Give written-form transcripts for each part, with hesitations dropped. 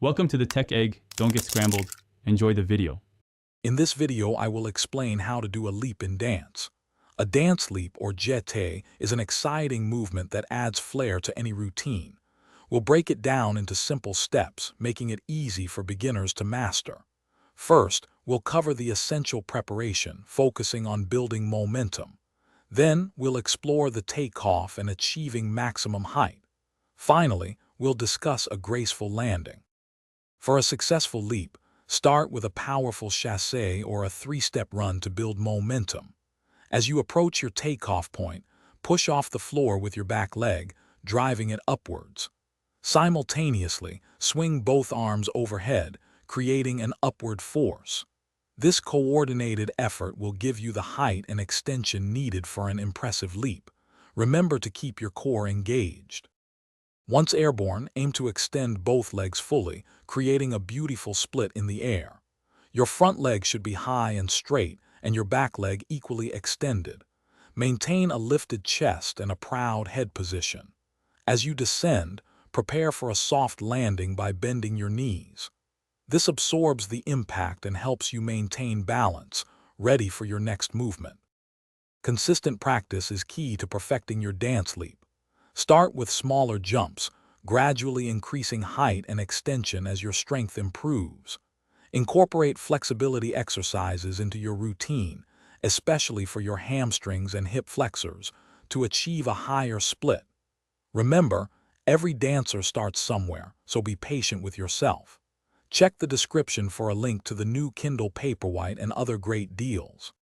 Welcome to the Tech Egg. Don't get scrambled. Enjoy the video. In this video, I will explain how to do a leap in dance. A dance leap, or jeté, is an exciting movement that adds flair to any routine. We'll break it down into simple steps, making it easy for beginners to master. First, we'll cover the essential preparation, focusing on building momentum. Then, we'll explore the takeoff and achieving maximum height. Finally, we'll discuss a graceful landing. For a successful leap, start with a powerful chassé or a three-step run to build momentum. As you approach your takeoff point, push off the floor with your back leg, driving it upwards. Simultaneously, swing both arms overhead, creating an upward force. This coordinated effort will give you the height and extension needed for an impressive leap. Remember to keep your core engaged. Once airborne, aim to extend both legs fully, creating a beautiful split in the air. Your front leg should be high and straight, and your back leg equally extended. Maintain a lifted chest and a proud head position. As you descend, prepare for a soft landing by bending your knees. This absorbs the impact and helps you maintain balance, ready for your next movement. Consistent practice is key to perfecting your dance leap. Start with smaller jumps, gradually increasing height and extension as your strength improves. Incorporate flexibility exercises into your routine, especially for your hamstrings and hip flexors, to achieve a higher split. Remember, every dancer starts somewhere, so be patient with yourself. Check the description for a link to the new Kindle Paperwhite and other great deals.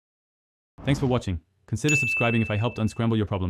Thanks for watching. Consider subscribing if I helped unscramble your problems.